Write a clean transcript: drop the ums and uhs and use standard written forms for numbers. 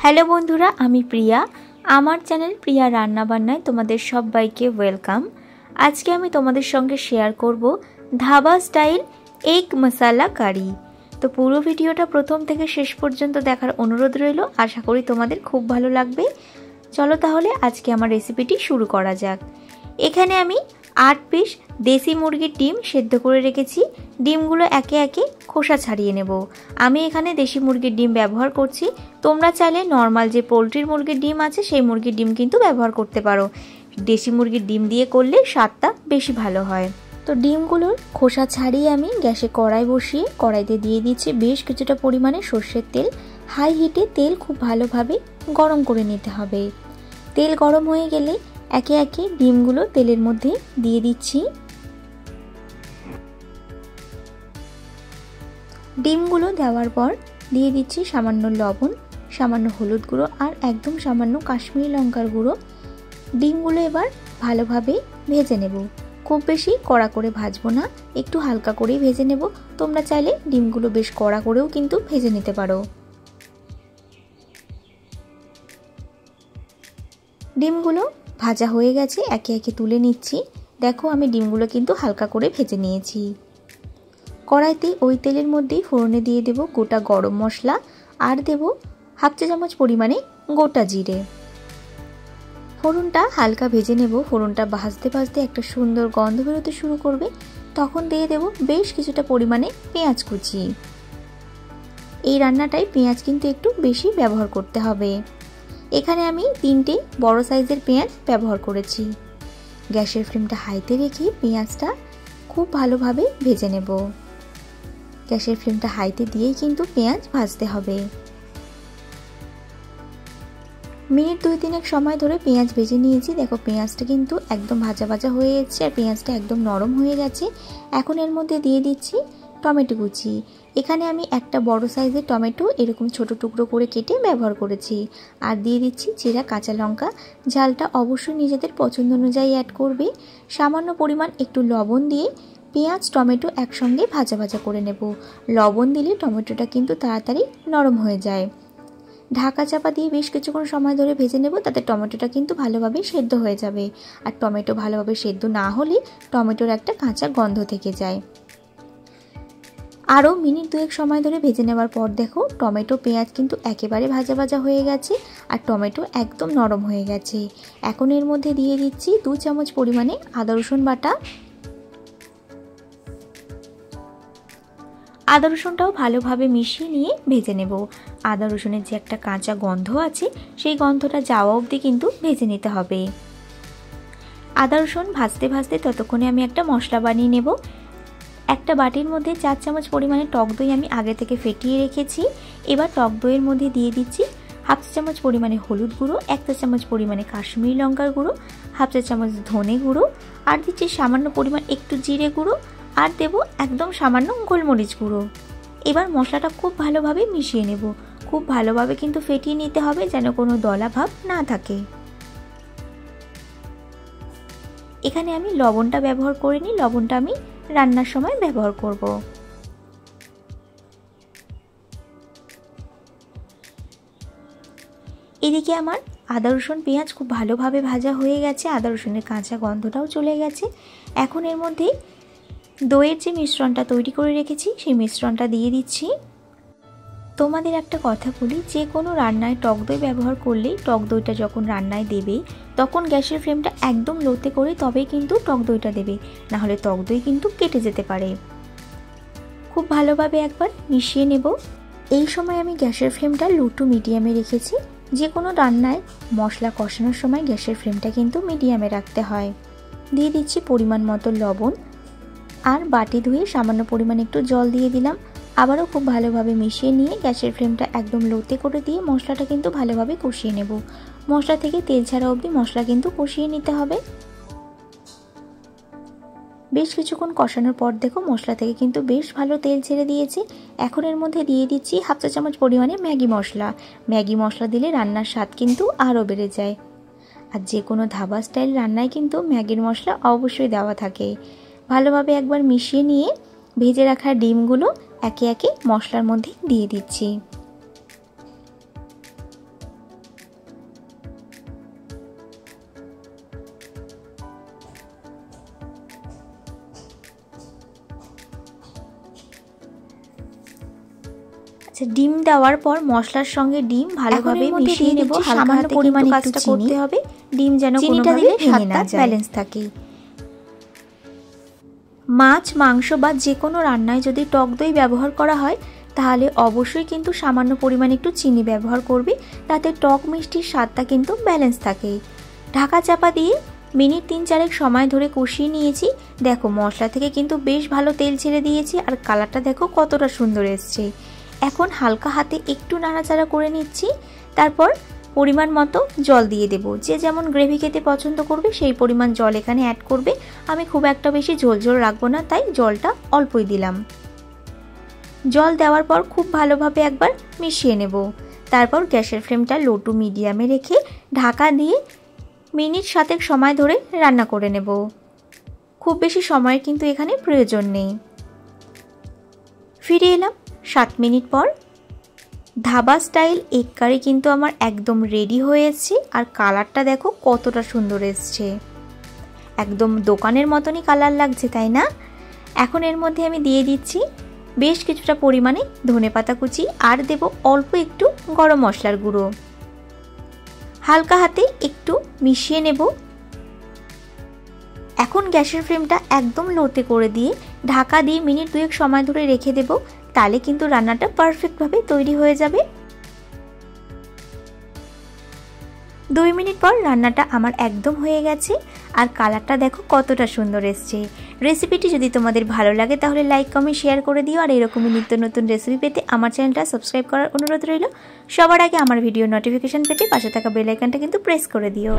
Hello বন্ধুরা, আমি প্রিয়া। আমার চ্যানেল প্রিয়া রান্নাবান্নায় তোমাদের সবাইকে ওয়েলকাম। আজকে আমি তোমাদের সঙ্গে শেয়ার করব ধাবা স্টাইল এগ মশালা কারি। তো পুরো ভিডিওটা প্রথম থেকে শেষ পর্যন্ত দেখার অনুরোধ রইল। আশা করি তোমাদের খুব ভালো লাগবে। চলো তাহলে আজকে আমার রেসিপিটি শুরু করা যাক। এখানে আমি 8 পিস দেশি মুরগির ডিম সেদ্ধ করে রেখেছি। ডিমগুলো একে একে খোসা ছাড়িয়ে নেব। আমি এখানে দেশি মুরগির ডিম ব্যবহার করছি। তোমরা চাইলে নর্মাল যে পোলট্রির মুরগির ডিম আছে সেই মুরগির ডিম কিন্তু ব্যবহার করতে পারো। দেশি মুরগির ডিম দিয়ে করলে স্বাদটা বেশি ভালো হয়। তো ডিমগুলোর খোসা ছাড়িয়ে আমি গ্যাসে কড়াই বসিয়ে কড়াইতে দিয়ে দিচ্ছি বেশ কিছুটা পরিমাণে সর্ষের তেল। হাই হিটে তেল খুব ভালোভাবে গরম করে নিতে হবে। তেল গরম হয়ে গেলে একে একে ডিমগুলো তেলের মধ্যে দিয়ে দিচ্ছি। ডিমগুলো দেওয়ার পর দিয়ে দিচ্ছি সামান্য লবণ, সামান্য হলুদ গুঁড়ো আর একদম সামান্য কাশ্মীরি লঙ্কার গুঁড়ো। ডিমগুলো এবার ভালোভাবে ভেজে নেব। খুব বেশি কড়া করে ভাজবো না, একটু হালকা করেই ভেজে নেব। তোমরা চাইলে ডিমগুলো বেশ কড়া করেও কিন্তু ভেজে নিতে পারো। ডিমগুলো ভাজা হয়ে গেছে, একে একে তুলে নিচ্ছি। দেখো আমি ডিমগুলো কিন্তু হালকা করে ভেজে নিয়েছি। কড়াইতে ওই তেলের মধ্যেই ফোড়নে দিয়ে দেব গোটা গরম মশলা আর দেব হাফ চা চামচ পরিমাণে গোটা জিরে। ফোড়নটা হালকা ভেজে নেব। ফোড়নটা ভাজতে ভাজতে একটা সুন্দর গন্ধ বেরোতে শুরু করবে, তখন দিয়ে দেব বেশ কিছুটা পরিমাণে পেঁয়াজ কুচি। এই রান্নাটায় পেঁয়াজ কিন্তু একটু বেশি ব্যবহার করতে হবে। এখানে আমি 3টে বড় সাইজের পেঁয়াজ ব্যবহার করেছি। গ্যাসের ফ্লেমটা হাইতে রেখে পেঁয়াজটা খুব ভালোভাবে ভেজে নেব। গ্যাসের ফ্লেমটা হাইতে দিয়েই কিন্তু পেঁয়াজ ভাজতে হবে। মিনিট 2-3 সময় ধরে পেঁয়াজ ভেজে নিয়েছি। দেখো পেঁয়াজটা কিন্তু একদম ভাজা ভাজা হয়ে যাচ্ছে আর পেঁয়াজটা একদম নরম হয়ে গেছে। এখন এর মধ্যে দিয়ে দিচ্ছি টমেটো কুচি। এখানে আমি একটা বড় সাইজের টমেটো এরকম ছোট টুকরো করে কেটে ব্যবহার করেছি। আর দিয়ে দিচ্ছি চেরা কাঁচা লঙ্কা। ঝালটা অবশ্যই নিজেদের পছন্দ অনুযায়ী অ্যাড করবে। সামান্য পরিমাণ একটু লবণ দিয়ে পেঁয়াজ টমেটো একসঙ্গে ভাজা ভাজা করে নেব। লবণ দিলে টমেটোটা কিন্তু তাড়াতাড়ি নরম হয়ে যায়। ঢাকা চাপা দিয়ে বেশ কিছুক্ষণ সময় ধরে ভেজে নেব, তাতে টমেটোটা কিন্তু ভালোভাবে সেদ্ধ হয়ে যাবে। আর টমেটো ভালোভাবে সেদ্ধ না হলে টমেটোর একটা কাঁচা গন্ধ থেকে যায়। আরও মিনিট 2 সময় ধরে ভেজে নেওয়ার পর দেখো টমেটো পেঁয়াজ কিন্তু একেবারে ভাজা ভাজা হয়ে গেছে আর টমেটো একদম নরম হয়ে গেছে। এখন এর মধ্যে দিয়ে দিচ্ছি 2 চামচ পরিমাণে আদা রসুন বাটা। আদা রসুনটাও ভালোভাবে মিশিয়ে নিয়ে ভেজে নেব। আদা রসুনের যে একটা কাঁচা গন্ধ আছে সেই গন্ধটা যাওয়া অবধি কিন্তু ভেজে নিতে হবে। আদা রসুন ভাজতে ভাজতে ততক্ষণে আমি একটা মশলা বানিয়ে নেব। একটা বাটির মধ্যে 4 চামচ পরিমাণে টক দই আমি আগে থেকে ফেটিয়ে রেখেছি। এবার টক দইয়ের মধ্যে দিয়ে দিচ্ছি হাফ চা চামচ পরিমাণে হলুদ গুঁড়ো, 1 চা চামচ পরিমাণে কাশ্মীরি লঙ্কার গুঁড়ো, হাফ চা চামচ ধনে গুঁড়ো, আর দিচ্ছি সামান্য পরিমাণ একটু জিরে গুঁড়ো, আর দেব একদম সামান্য গোলমরিচ গুঁড়ো। এবার মশলাটা খুব ভালোভাবে মিশিয়ে নেব। খুব ভালোভাবে কিন্তু ফেটিয়ে নিতে হবে যেন কোনো দলা ভাব না থাকে। এখানে আমি লবণটা ব্যবহার করিনি, লবণটা আমি রান্নার সময় ব্যবহার করব। এদিকে আমার আদা রসুন পেঁয়াজ খুব ভালোভাবে ভাজা হয়ে গেছে, আদা রসুনের কাঁচা গন্ধটাও চলে গেছে। এখন এর মধ্যে দইয়ের যে মিশ্রণটা তৈরি করে রেখেছি সেই মিশ্রণটা দিয়ে দিচ্ছি। তোমাদের একটা কথা বলি, যে কোনো রান্নায় টক দই ব্যবহার করলেই টক দইটা যখন রান্নায় দেবে তখন গ্যাসের ফ্লেমটা একদম লোতে করে তবেই কিন্তু টক দইটা দেবে, না হলে টক দই কিন্তু কেটে যেতে পারে। খুব ভালোভাবে একবার মিশিয়ে নেব। এই সময় আমি গ্যাসের ফ্লেমটা লো টু মিডিয়ামে রেখেছি। যে কোনো রান্নায় মশলা কষানোর সময় গ্যাসের ফ্লেমটা কিন্তু মিডিয়ামে রাখতে হয়। দিয়ে দিচ্ছি পরিমাণ মতো লবণ আর বাটি ধুয়ে সামান্য পরিমাণে একটু জল দিয়ে দিলাম। আবারও খুব ভালোভাবে মিশিয়ে নিয়ে গ্যাসের ফ্লেমটা একদম লোতে করে দিয়ে মশলাটা কিন্তু ভালোভাবে কষিয়ে নেব। মশলা থেকে তেল ছাড়া অবধি মশলা কিন্তু কষিয়ে নিতে হবে। বেশ কিছুক্ষণ কষানোর পর দেখো মশলা থেকে কিন্তু বেশ ভালো তেল ছেড়ে দিয়েছে। এখন এর মধ্যে দিয়ে দিচ্ছি হাফ চা চামচ পরিমাণে ম্যাগি মশলা। ম্যাগি মশলা দিলে রান্নার স্বাদ কিন্তু আরও বেড়ে যায়। আর যে কোনো ধাবা স্টাইল রান্নায় কিন্তু ম্যাগির মশলা অবশ্যই দেওয়া থাকে। ভালোভাবে একবার মিশিয়ে নিয়ে ভেজে রাখা ডিমগুলো একে একে মশলার মধ্যে দিয়ে দিচ্ছি। ডিম দেওয়ার পর মশলার সঙ্গে ডিম ভালোভাবে মিশিয়ে নেব। সামান্য পরিমাণে কাজটা করতে হবে, ডিম যেন কোনোভাবে ভেঙে না যায়, ব্যালেন্স থাকে। মাছ, মাংস বা যে কোনো রান্নায় যদি টক দই ব্যবহার করা হয় তাহলে অবশ্যই কিন্তু সামান্য পরিমাণে একটু চিনি ব্যবহার করবে, তাতে টক মিষ্টির স্বাদটা কিন্তু ব্যালেন্স থাকে। ঢাকা চাপা দিয়ে মিনিট 3-4 সময় ধরে কষিয়ে নিয়েছি। দেখো মশলা থেকে কিন্তু বেশ ভালো তেল ছেড়ে দিয়েছি আর কালারটা দেখো কতটা সুন্দর এসছে। এখন হালকা হাতে একটু নাড়াচাড়া করে নিচ্ছি, তারপর পরিমাণ মতো জল দিয়ে দেব। যে যেমন গ্রেভি খেতে পছন্দ করবে সেই পরিমাণ জল এখানে অ্যাড করবে। আমি খুব একটা বেশি ঝোল ঝোল রাখবো না, তাই জলটা অল্পই দিলাম। জল দেওয়ার পর খুব ভালোভাবে একবার মিশিয়ে নেব। তারপর গ্যাসের ফ্লেমটা লো টু মিডিয়ামে রেখে ঢাকা দিয়ে মিনিট 7 সময় ধরে রান্না করে নেব। খুব বেশি সময়ের কিন্তু এখানে প্রয়োজন নেই। ফিরে এলাম 7 মিনিট পর। ধাবা স্টাইল এগ কারি কিন্তু আমার একদম রেডি হয়েছে আর কালারটা দেখো কতটা সুন্দর এসছে, একদম দোকানের মতনই কালার লাগছে, তাই না? এখন এর মধ্যে আমি দিয়ে দিচ্ছি বেশ কিছুটা পরিমাণে ধনেপাতা কুচি আর দেব অল্প একটু গরম মশলার গুঁড়ো। হালকা হাতে একটু মিশিয়ে নেব। এখন গ্যাসের ফ্লেমটা একদম লোতে করে দিয়ে ঢাকা দিয়ে মিনিট 2 সময় ধরে রেখে দেব, তাহলে কিন্তু রান্নাটা পারফেক্টভাবে তৈরি হয়ে যাবে। 2 মিনিট পর রান্নাটা আমার একদম হয়ে গেছে আর কালারটা দেখো কতটা সুন্দর এসছে। রেসিপিটি যদি তোমাদের ভালো লাগে তাহলে লাইক, কমেন্ট, শেয়ার করে দিও। আর এরকমই নিত্য নতুন রেসিপি পেতে আমার চ্যানেলটা সাবস্ক্রাইব করার অনুরোধ রইল। সবার আগে আমার ভিডিও নোটিফিকেশন পেতে পাশে থাকা বেল আইকনটা কিন্তু প্রেস করে দিও।